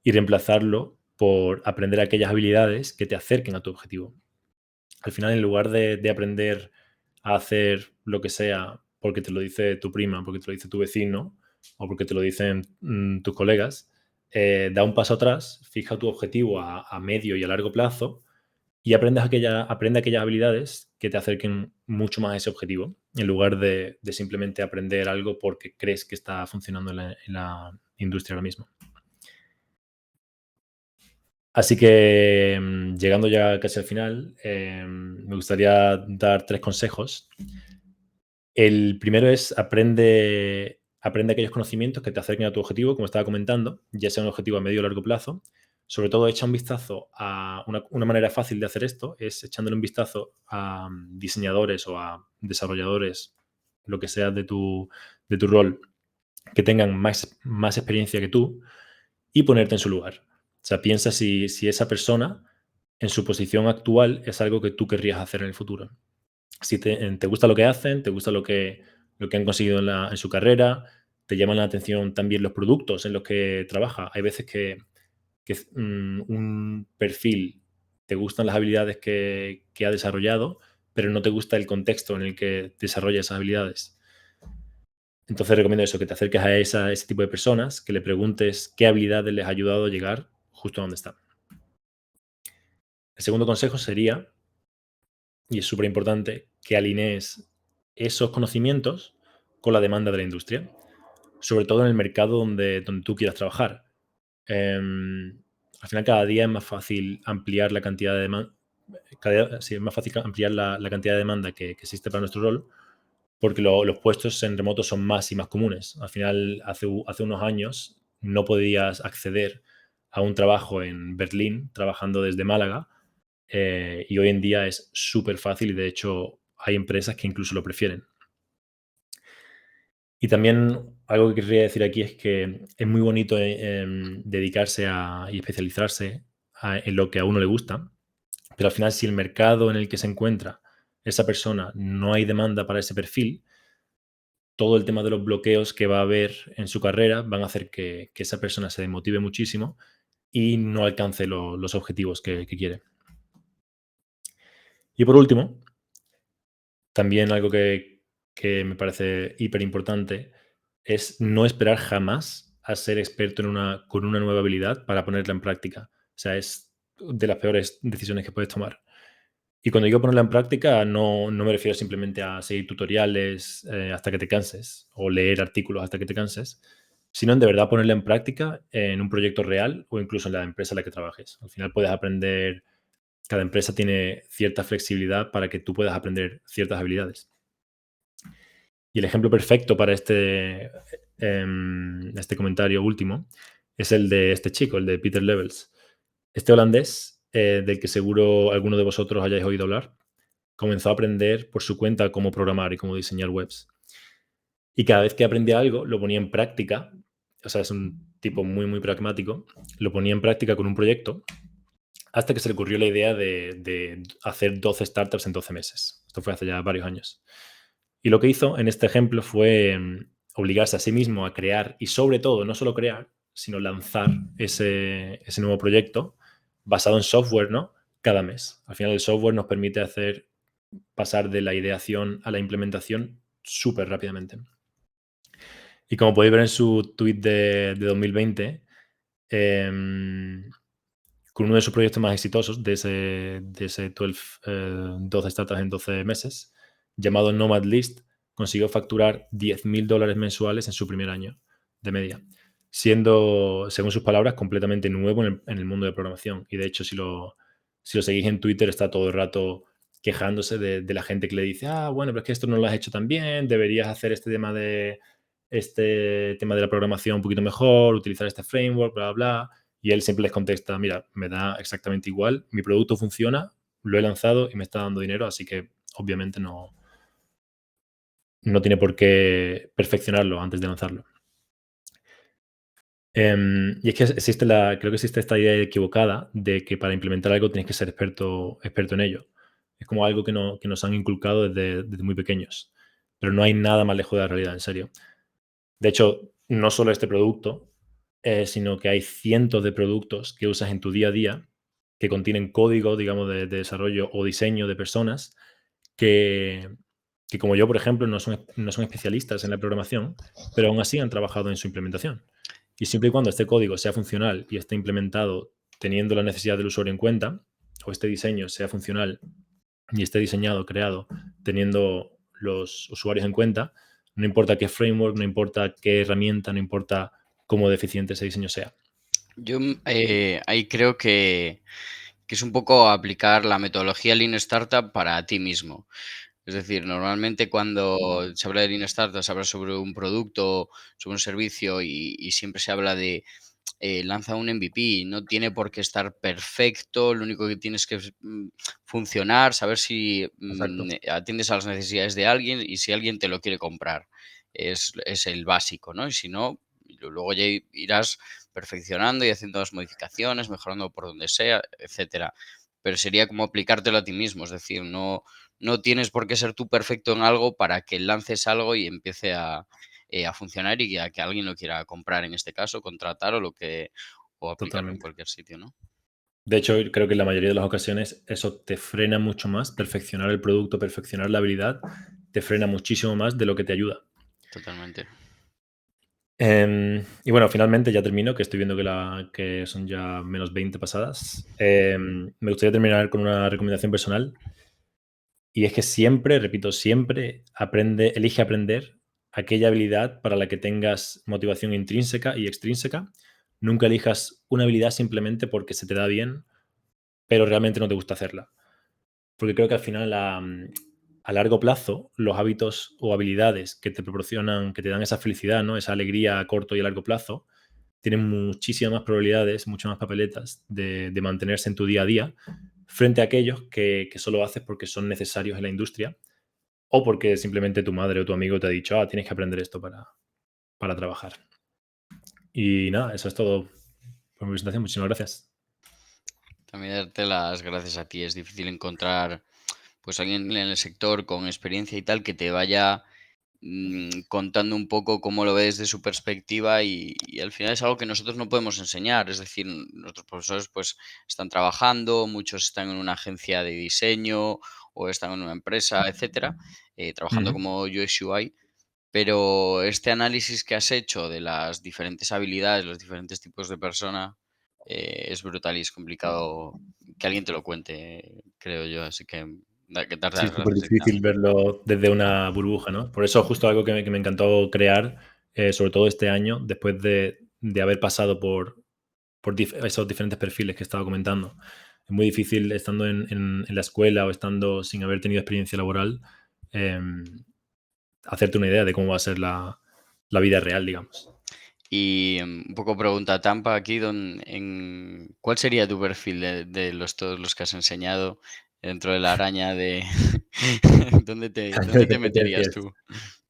y reemplazarlo por aprender aquellas habilidades que te acerquen a tu objetivo. Al final, en lugar de aprender a hacer lo que sea porque te lo dice tu prima, porque te lo dice tu vecino o porque te lo dicen tus colegas, da un paso atrás, fija tu objetivo a medio y a largo plazo y aprende aquellas habilidades que te acerquen mucho más a ese objetivo, en lugar de simplemente aprender algo porque crees que está funcionando en la industria ahora mismo. Así que, llegando ya casi al final, me gustaría dar 3 consejos. El primero es aprende aquellos conocimientos que te acerquen a tu objetivo, como estaba comentando, ya sea un objetivo a medio o largo plazo. Sobre todo, echa un vistazo a una manera fácil de hacer esto es echándole un vistazo a diseñadores o a desarrolladores, lo que sea de tu rol, que tengan más experiencia que tú y ponerte en su lugar. O sea, piensa si esa persona, en su posición actual, es algo que tú querrías hacer en el futuro. Si te gusta lo que hacen, te gusta lo que han conseguido en su carrera, te llaman la atención también los productos en los que trabaja. Hay veces que un perfil te gustan las habilidades que ha desarrollado, pero no te gusta el contexto en el que desarrolla esas habilidades. Entonces recomiendo eso, que te acerques a ese tipo de personas, que le preguntes qué habilidades les ha ayudado a llegar justo a donde están. El segundo consejo sería, y es súper importante, que alinees esos conocimientos con la demanda de la industria, sobre todo en el mercado donde tú quieras trabajar. Al final, cada día es más fácil ampliar la cantidad de demanda, sí, es más fácil ampliar la cantidad de demanda que existe para nuestro rol, porque los puestos en remoto son más y más comunes. Al final, hace unos años no podías acceder a un trabajo en Berlín trabajando desde Málaga, y hoy en día es súper fácil y de hecho hay empresas que incluso lo prefieren. Y también algo que querría decir aquí es que es muy bonito dedicarse y especializarse en lo que a uno le gusta, pero al final si el mercado en el que se encuentra esa persona no hay demanda para ese perfil, todo el tema de los bloqueos que va a haber en su carrera van a hacer que esa persona se desmotive muchísimo y no alcance los objetivos que quiere. Y por último, también algo que me parece hiper importante es no esperar jamás a ser experto con una nueva habilidad para ponerla en práctica. O sea, es de las peores decisiones que puedes tomar. Y cuando digo ponerla en práctica, no me refiero simplemente a seguir tutoriales hasta que te canses o leer artículos hasta que te canses, sino en de verdad ponerla en práctica en un proyecto real o incluso en la empresa en la que trabajes. Al final puedes aprender, cada empresa tiene cierta flexibilidad para que tú puedas aprender ciertas habilidades. Y el ejemplo perfecto para este comentario último es el de este chico, el de Peter Levels. Este holandés, del que seguro alguno de vosotros hayáis oído hablar, comenzó a aprender por su cuenta cómo programar y cómo diseñar webs. Y cada vez que aprendía algo, lo ponía en práctica. O sea, es un tipo muy, muy pragmático. Lo ponía en práctica con un proyecto hasta que se le ocurrió la idea de hacer 12 startups en 12 meses. Esto fue hace ya varios años. Y lo que hizo en este ejemplo fue obligarse a sí mismo a crear y sobre todo, no solo crear, sino lanzar ese nuevo proyecto basado en software, ¿no? Cada mes. Al final el software nos permite pasar de la ideación a la implementación súper rápidamente. Y como podéis ver en su tweet de 2020, con uno de sus proyectos más exitosos, de ese 12 startups en 12 meses, llamado Nomad List, consiguió facturar $10.000 mensuales en su primer año de media, siendo, según sus palabras, completamente nuevo en el mundo de programación. Y de hecho, si lo seguís en Twitter, está todo el rato quejándose de la gente que le dice, bueno, pero es que esto no lo has hecho tan bien, deberías hacer este tema de la programación un poquito mejor, utilizar este framework, bla, bla, bla. Y él siempre les contesta, mira, me da exactamente igual, mi producto funciona, lo he lanzado y me está dando dinero, así que obviamente no tiene por qué perfeccionarlo antes de lanzarlo. Y es que creo que existe esta idea equivocada de que para implementar algo tienes que ser experto en ello. Es como algo que nos han inculcado desde muy pequeños, pero no hay nada más lejos de la realidad, en serio. De hecho, no solo este producto, sino que hay cientos de productos que usas en tu día a día que contienen código, digamos, de desarrollo o diseño de personas que, que como yo, por ejemplo, no son especialistas en la programación, pero aún así han trabajado en su implementación. Y siempre y cuando este código sea funcional y esté implementado teniendo la necesidad del usuario en cuenta, o este diseño sea funcional y esté diseñado, creado, teniendo los usuarios en cuenta, no importa qué framework, no importa qué herramienta, no importa cómo deficiente ese diseño sea. Yo ahí creo que es un poco aplicar la metodología Lean Startup para ti mismo. Es decir, normalmente cuando se habla de Lean Startup, se habla sobre un producto, sobre un servicio y siempre se habla de lanza un MVP. No tiene por qué estar perfecto, lo único que tienes que funcionar, saber si Exacto, atiendes a las necesidades de alguien y si alguien te lo quiere comprar. Es el básico, ¿no? Y si no, luego ya irás perfeccionando y haciendo las modificaciones, mejorando por donde sea, etcétera. Pero sería como aplicártelo a ti mismo, es decir, no tienes por qué ser tú perfecto en algo para que lances algo y empiece a funcionar y a que alguien lo quiera comprar, en este caso, contratar o aplicarlo en totalmente. cualquier sitio, ¿no? De hecho, creo que en la mayoría de las ocasiones eso te frena mucho más, perfeccionar el producto, perfeccionar la habilidad, te frena muchísimo más de lo que te ayuda. Totalmente. Y bueno, finalmente ya termino, que estoy viendo que son ya menos 20 pasadas. Me gustaría terminar con una recomendación personal. Y es que siempre, repito, siempre elige aprender aquella habilidad para la que tengas motivación intrínseca y extrínseca. Nunca elijas una habilidad simplemente porque se te da bien, pero realmente no te gusta hacerla. Porque creo que al final, a largo plazo, los hábitos o habilidades que te proporcionan, que te dan esa felicidad, ¿no? Esa alegría a corto y a largo plazo, tienen muchísimas más probabilidades, muchas más papeletas de mantenerse en tu día a día frente a aquellos que solo haces porque son necesarios en la industria o porque simplemente tu madre o tu amigo te ha dicho, tienes que aprender esto para trabajar. Y nada, eso es todo por mi presentación. Muchísimas gracias. También darte las gracias a ti. Es difícil encontrar pues alguien en el sector con experiencia y tal que te vaya contando un poco cómo lo ve desde su perspectiva y al final es algo que nosotros no podemos enseñar. Es decir, nuestros profesores pues están trabajando, muchos están en una agencia de diseño o están en una empresa, etcétera, trabajando Ujú. como UX UI. Pero este análisis que has hecho de las diferentes habilidades, los diferentes tipos de persona, es brutal y es complicado que alguien te lo cuente, creo yo. Así que, que darte Sí, las es súper gracias y nada. difícil verlo desde una burbuja, ¿no? Por eso justo algo que me encantó crear, sobre todo este año, después de haber pasado por esos diferentes perfiles que estaba comentando. Es muy difícil estando en la escuela o estando sin haber tenido experiencia laboral, em, hacerte una idea de cómo va a ser la vida real, digamos. Y un poco pregunta Tampa aquí, ¿cuál sería tu perfil de todos los que has enseñado dentro de la araña de ¿dónde te meterías Competencias. tú?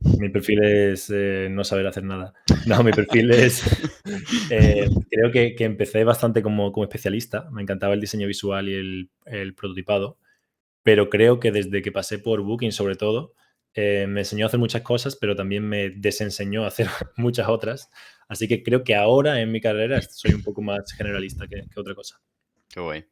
Mi perfil es, no saber hacer nada. No, mi perfil es, creo que empecé bastante como especialista. Me encantaba el diseño visual y el prototipado, pero creo que desde que pasé por Booking, sobre todo, me enseñó a hacer muchas cosas, pero también me desenseñó a hacer muchas otras. Así que creo que ahora en mi carrera soy un poco más generalista que otra cosa. Qué guay.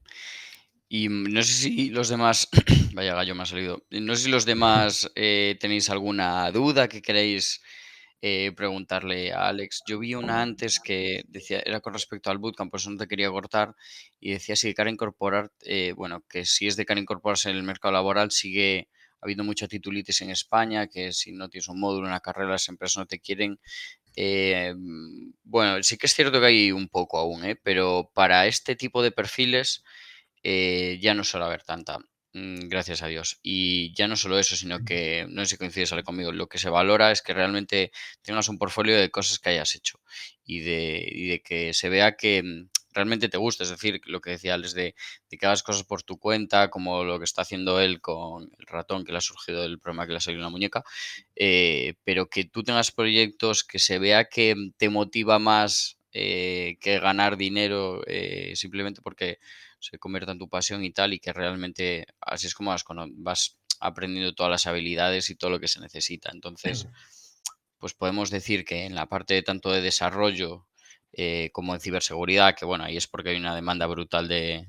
Y no sé si los demás, vaya gallo me ha salido, no sé si los demás tenéis alguna duda que queréis preguntarle a Alex. Yo vi una antes que decía, era con respecto al bootcamp, por eso no te quería cortar, y decía si de cara a incorporar, bueno, que si es de cara a incorporarse en el mercado laboral, sigue habiendo mucha titulitis en España, que si no tienes un módulo, una carrera, las empresas no te quieren. Bueno, sí que es cierto que hay un poco aún, pero para este tipo de perfiles ya no suele haber tanta, gracias a Dios. Y ya no solo eso, sino que, no sé si coincides Ale, conmigo, lo que se valora es que realmente tengas un portfolio de cosas que hayas hecho y de que se vea que realmente te gusta. Es decir, lo que decía Alex, de que hagas cosas por tu cuenta, como lo que está haciendo él con el ratón que le ha surgido el problema que le ha salido en la muñeca, pero que tú tengas proyectos que se vea que te motiva más que ganar dinero simplemente porque se convierta en tu pasión y tal, y que realmente así es como vas aprendiendo todas las habilidades y todo lo que se necesita. Entonces, pues podemos decir que en la parte tanto de desarrollo como en ciberseguridad, que bueno, ahí es porque hay una demanda brutal de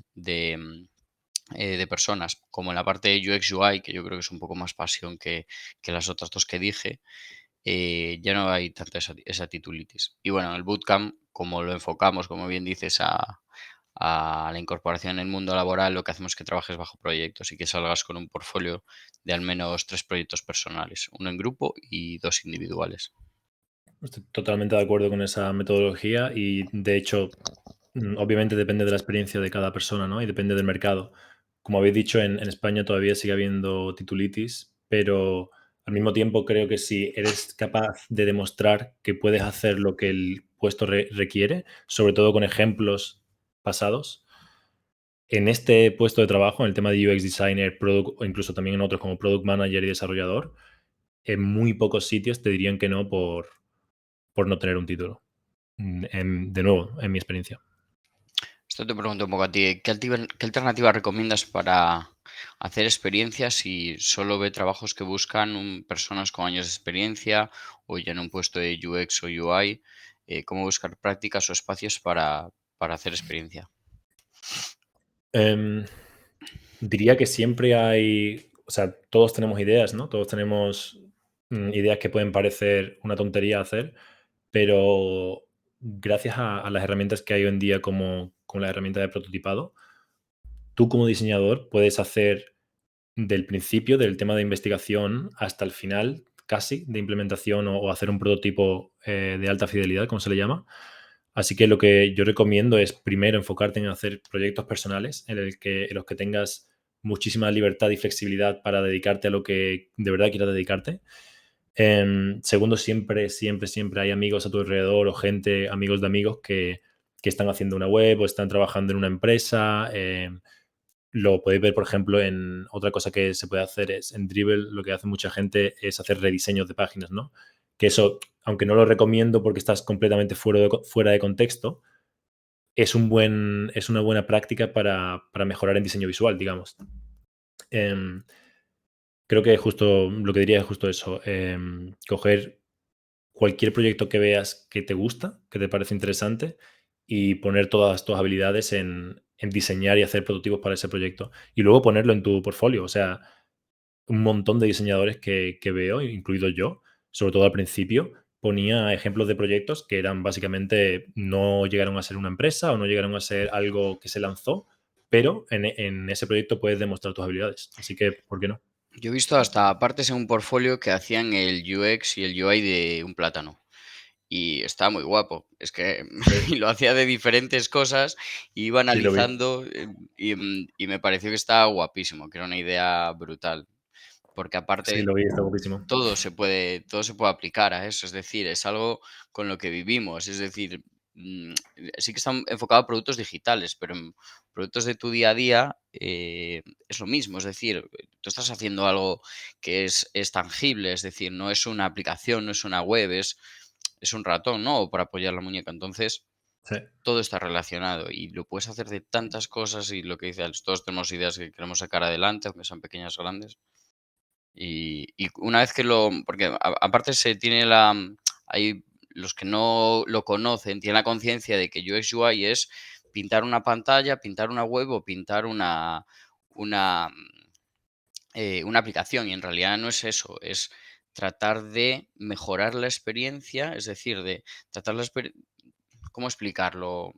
personas, como en la parte de UX UI, que yo creo que es un poco más pasión que las otras dos que dije, ya no hay tanta esa titulitis. Y bueno, en el bootcamp, como lo enfocamos, como bien dices, a la incorporación en el mundo laboral, lo que hacemos es que trabajes bajo proyectos y que salgas con un portfolio de al menos 3 proyectos personales, uno en grupo y 2 individuales. Estoy totalmente de acuerdo con esa metodología y, de hecho, obviamente depende de la experiencia de cada persona, ¿no? Y depende del mercado. Como habéis dicho, en España todavía sigue habiendo titulitis, pero al mismo tiempo creo que si eres capaz de demostrar que puedes hacer lo que el puesto requiere, sobre todo con ejemplos pasados, en este puesto de trabajo, en el tema de UX designer, product, o incluso también en otros como product manager y desarrollador, en muy pocos sitios te dirían que no por no tener un título. De nuevo, en mi experiencia. Esto te pregunto un poco a ti, ¿qué alternativa recomiendas para hacer experiencias si solo ve trabajos que buscan personas con años de experiencia o ya en un puesto de UX o UI? ¿Cómo buscar prácticas o espacios para hacer experiencia? Em, Diría que siempre hay, o sea, todos tenemos ideas, ¿no? Todos tenemos ideas que pueden parecer una tontería hacer, pero gracias a las herramientas que hay hoy en día como la herramienta de prototipado, tú como diseñador puedes hacer del principio, del tema de investigación, hasta el final, casi, de implementación o hacer un prototipo de alta fidelidad, como se le llama. Así que lo que yo recomiendo es primero enfocarte en hacer proyectos personales en los que tengas muchísima libertad y flexibilidad para dedicarte a lo que de verdad quieras dedicarte. Segundo, siempre hay amigos a tu alrededor o gente, amigos de amigos que están haciendo una web o están trabajando en una empresa. Lo podéis ver, por ejemplo, en otra cosa que se puede hacer es en Dribble, lo que hace mucha gente es hacer rediseños de páginas, ¿no? que eso, aunque no lo recomiendo porque estás completamente fuera de contexto, es una buena práctica para mejorar en diseño visual, digamos. Em, Creo que justo lo que diría es justo eso, coger cualquier proyecto que veas que te gusta, que te parece interesante, y poner todas tus habilidades en diseñar y hacer prototipos para ese proyecto. Y luego ponerlo en tu portfolio. O sea, un montón de diseñadores que veo, incluido yo, sobre todo al principio, ponía ejemplos de proyectos que eran básicamente, no llegaron a ser una empresa o no llegaron a ser algo que se lanzó, pero en ese proyecto puedes demostrar tus habilidades. Así que, ¿por qué no? Yo he visto hasta partes en un portfolio que hacían el UX y el UI de un plátano. Y estaba muy guapo. Es que Sí, y lo hacía de diferentes cosas, y iba sí lo vi. analizando, y me pareció que estaba guapísimo, que era una idea brutal. Porque Sí aparte lo vi, está guapísimo. todo se puede aplicar a eso, es decir, es algo con lo que vivimos, es decir, mm, sí que está enfocado a productos digitales, pero en productos de tu día a día, es lo mismo, es decir, tú estás haciendo algo que es tangible, es decir, no es una aplicación, no es una web, es un ratón, ¿no? Para apoyar la muñeca. Entonces, Sí, todo está relacionado y lo puedes hacer de tantas cosas, y lo que dice Alex, todos tenemos ideas que queremos sacar adelante, aunque sean pequeñas o grandes. Y una vez que porque aparte se tiene hay los que no lo conocen, tienen la conciencia de que UX UI es pintar una pantalla, pintar una web o pintar una, una aplicación, y en realidad no es eso, es tratar de mejorar la experiencia, es decir, de tratar la exper ¿cómo explicarlo?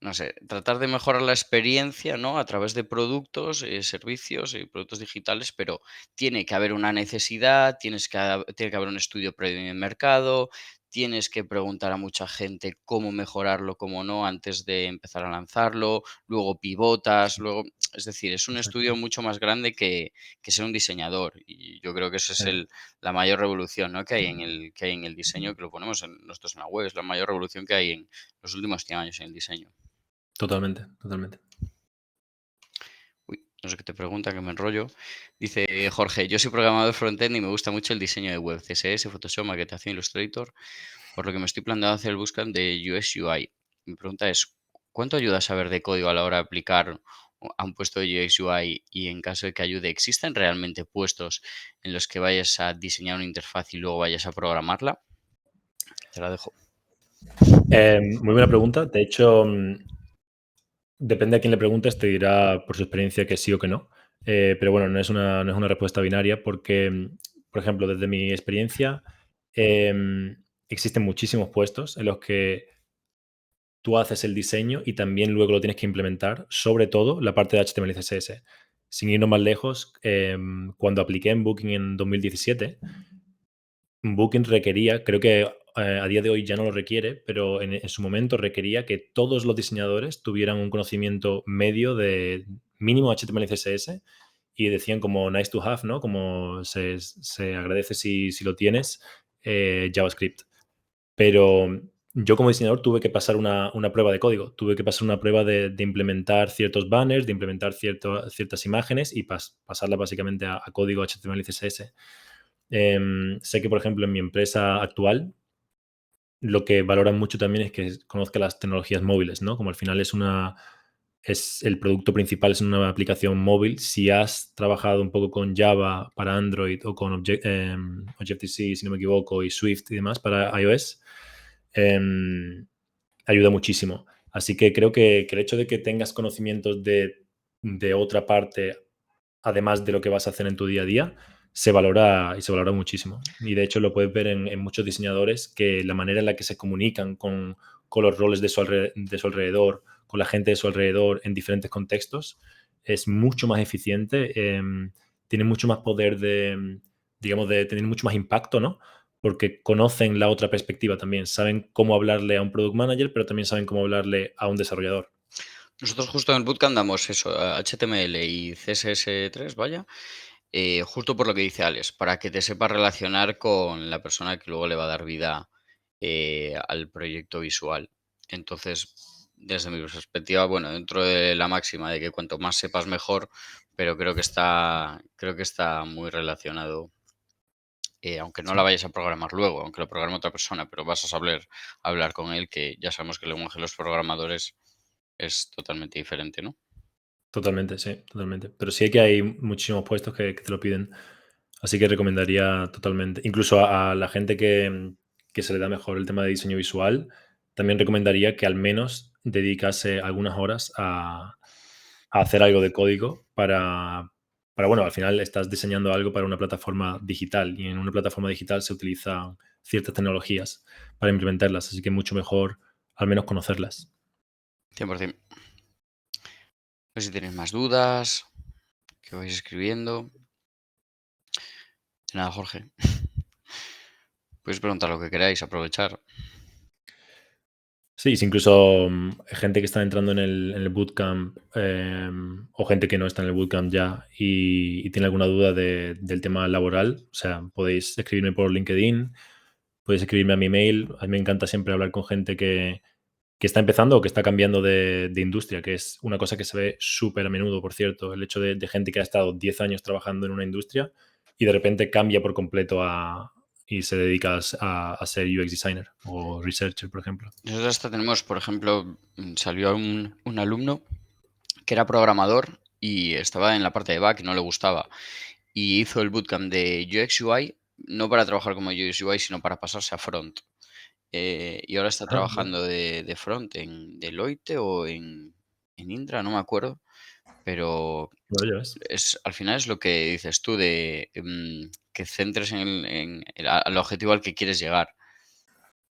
No sé, tratar de mejorar la experiencia, ¿no? A través de productos, servicios y productos digitales, pero tiene que haber una necesidad, tiene que haber un estudio previo en el mercado, tienes que preguntar a mucha gente cómo mejorarlo, cómo no, antes de empezar a lanzarlo, luego pivotas, sí, luego, es decir, es un estudio exacto. mucho más grande que ser un diseñador. Y yo creo que esa es Sí, la mayor revolución, ¿no? Que hay en el diseño, que lo ponemos nosotros en la web, es la mayor revolución que hay en los últimos 100 años en el diseño. totalmente, totalmente. Uy, no sé qué te pregunta, que me enrollo. Dice Jorge, yo soy programador frontend y me gusta mucho el diseño de web, CSS, Photoshop, maquetación, Illustrator, por lo que me estoy planteando hacer el bootcamp de UX UI. Mi pregunta es, ¿cuánto ayuda a saber de código a la hora de aplicar a un puesto de UX UI? Y en caso de que ayude, ¿existen realmente puestos en los que vayas a diseñar una interfaz y luego vayas a programarla? Te la dejo. Muy buena pregunta. De hecho, depende a quién le preguntes, te dirá por su experiencia que sí o que no. Pero bueno, no es una respuesta binaria porque, por ejemplo, desde mi experiencia, existen muchísimos puestos en los que tú haces el diseño y también luego lo tienes que implementar, sobre todo la parte de HTML y CSS. Sin irnos más lejos, cuando apliqué en Booking en 2017, Booking requería, creo que a día de hoy ya no lo requiere, pero en su momento requería que todos los diseñadores tuvieran un conocimiento medio de mínimo HTML y CSS, y decían como nice to have, ¿no? Como se agradece si lo tienes, JavaScript. Pero yo como diseñador tuve que pasar una prueba de código, tuve que pasar una prueba de implementar ciertos banners, de implementar ciertas imágenes y pasarlas básicamente a código HTML y CSS. Sé que, por ejemplo, en mi empresa actual, lo que valoran mucho también es que conozca las tecnologías móviles, ¿no? Como al final es el producto principal, es una aplicación móvil. Si has trabajado un poco con Java para Android o con Objective-C, si no me equivoco, y Swift y demás para iOS, em, ayuda muchísimo. Así que creo que el hecho de que tengas conocimientos de otra parte, además de lo que vas a hacer en tu día a día, se valora y se valora muchísimo. Y de hecho lo puedes ver en muchos diseñadores que la manera en la que se comunican con los roles de su alrededor, con la gente de su alrededor en diferentes contextos, es mucho más eficiente, tiene mucho más poder digamos, de tener mucho más impacto, ¿no? Porque conocen la otra perspectiva también, saben cómo hablarle a un product manager, pero también saben cómo hablarle a un desarrollador. Nosotros justo en el bootcamp damos eso, HTML y CSS3, vaya, justo por lo que dice Alex, para que te sepas relacionar con la persona que luego le va a dar vida al proyecto visual. Entonces, desde mi perspectiva, bueno, dentro de la máxima de que cuanto más sepas mejor, pero creo que está muy relacionado aunque no Sí, la vayas a programar luego, aunque lo programe otra persona, pero vas a saber hablar con él, que ya sabemos que el lenguaje de los programadores es totalmente diferente, ¿no? totalmente, sí, totalmente. Pero sí que hay muchísimos puestos que te lo piden. Así que recomendaría totalmente. Incluso a la gente que se le da mejor el tema de diseño visual, también recomendaría que al menos dedicase algunas horas a hacer algo de código bueno, al final estás diseñando algo para una plataforma digital y en una plataforma digital se utilizan ciertas tecnologías para implementarlas, así que mucho mejor al menos conocerlas. 100%. No sé si tenéis más dudas, que vais escribiendo. De nada, Jorge. Podéis preguntar lo que queráis, aprovechar. Sí, si incluso gente que está entrando en el bootcamp o gente que no está en el bootcamp ya y tiene alguna duda del tema laboral, o sea, podéis escribirme por LinkedIn, podéis escribirme a mi mail. A mí me encanta siempre hablar con gente que está empezando o que está cambiando de industria, que es una cosa que se ve súper a menudo, por cierto, el hecho de gente que ha estado 10 años trabajando en una industria y de repente cambia por completo y se dedica a ser UX designer o researcher, por ejemplo. Nosotros hasta tenemos, por ejemplo, salió un alumno que era programador y estaba en la parte de back y no le gustaba. Y hizo el bootcamp de UX UI, no para trabajar como UX UI, sino para pasarse a front. Y ahora está Ah, vale. trabajando de front en Deloitte o en Indra, no me acuerdo, pero Bueno, ya ves. al final es lo que dices tú de que centres al objetivo al que quieres llegar.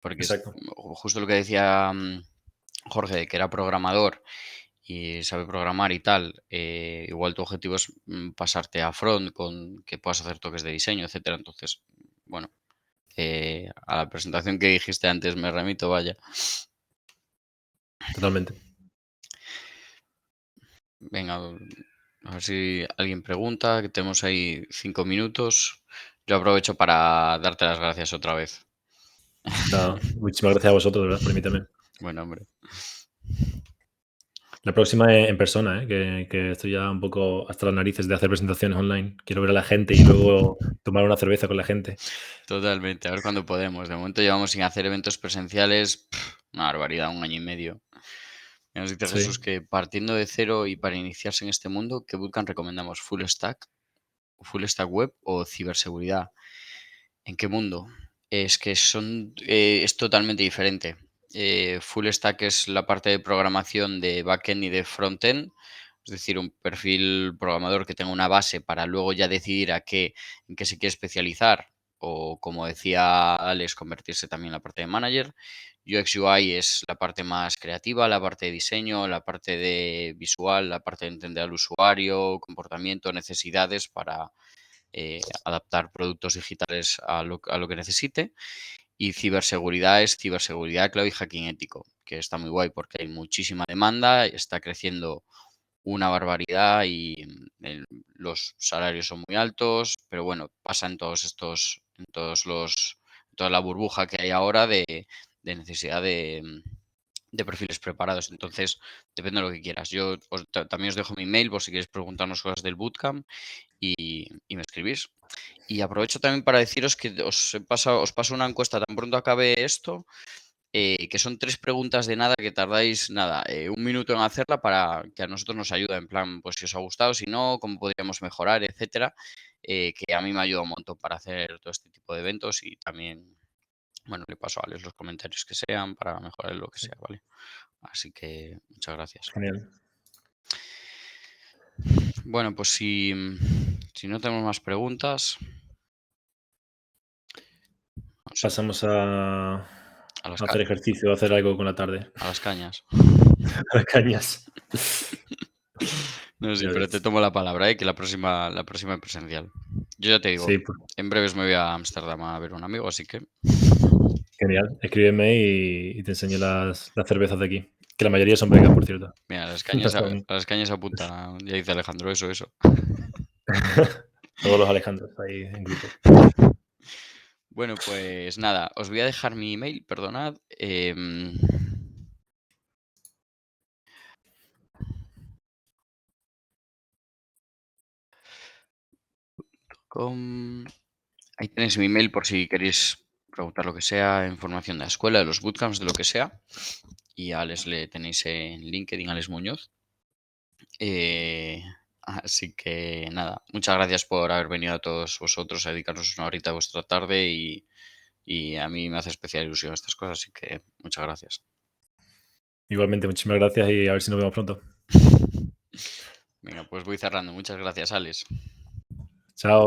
Porque es Exacto. justo lo que decía Jorge, de que era programador y sabe programar y tal, igual tu objetivo es pasarte a front con que puedas hacer toques de diseño, etcétera. Entonces, bueno, a la presentación que dijiste antes me remito, vaya. Totalmente. Venga, a ver si alguien pregunta, que tenemos ahí 5 minutos. Yo aprovecho para darte las gracias otra vez. Nada, muchísimas gracias a vosotros, de verdad, por invitarme. Bueno, hombre, La próxima es en persona, ¿eh? Que estoy ya un poco hasta las narices de hacer presentaciones online. Quiero ver a la gente y luego tomar una cerveza con la gente. totalmente. A ver cuándo podemos. De momento llevamos sin hacer eventos presenciales, una barbaridad, 1 año y medio. Y nos dice Jesús Sí, que partiendo de cero y para iniciarse en este mundo, ¿qué bootcamp recomendamos? Full stack web o ciberseguridad? ¿En qué mundo? Es que es totalmente diferente. Full stack es la parte de programación de backend y de frontend, es decir, un perfil programador que tenga una base para luego ya decidir en qué se quiere especializar o, como decía Alex, convertirse también en la parte de manager. UX UI es la parte más creativa, la parte de diseño, la parte de visual, la parte de entender al usuario, comportamiento, necesidades para adaptar productos digitales a lo que necesite. Y ciberseguridad es ciberseguridad, cloud y hacking ético, que está muy guay porque hay muchísima demanda, está creciendo una barbaridad y los salarios son muy altos, pero bueno, pasa en toda la burbuja que hay ahora de necesidad de perfiles preparados. Entonces, depende de lo que quieras. Yo también os dejo mi mail por si queréis preguntarnos cosas del bootcamp y me escribís. Y aprovecho también para deciros que os paso una encuesta tan pronto acabe esto, que son 3 preguntas de nada que tardáis, nada, 1 minuto en hacerla para que a nosotros nos ayuda, en plan, pues si os ha gustado, si no, cómo podríamos mejorar, etcétera, que a mí me ayuda un montón para hacer todo este tipo de eventos y también, bueno, le paso a Alex los comentarios que sean para mejorar lo que sí, sea, ¿vale? Así que muchas gracias. genial. Bueno, pues si no tenemos más preguntas, no sé, Pasamos a a las, ca- hacer ejercicio, a hacer algo con la tarde. a las cañas. A las cañas. No, sí, Ya pero te ves. tomo la palabra, que la próxima es presencial. Yo ya te digo, Sí, pues, en breves me voy a Ámsterdam a ver un amigo, así que genial. Escríbeme y te enseño las cervezas de aquí, que la mayoría son vegan, por cierto. mira, No son a las cañas apuntan, ya dice Alejandro, eso. todos los Alejandros ahí en grupo. Bueno, pues nada, os voy a dejar mi email, perdonad. Con Ahí tenéis mi email por si queréis preguntar lo que sea, información de la escuela, de los bootcamps, de lo que sea. Y a Alex le tenéis en LinkedIn, Alex Muñoz. Así que nada, muchas gracias por haber venido a todos vosotros a dedicarnos una horita de vuestra tarde y a mí me hace especial ilusión estas cosas, así que muchas gracias. Igualmente, muchísimas gracias y a ver si nos vemos pronto. Venga, pues voy cerrando. Muchas gracias, Alex. Chao.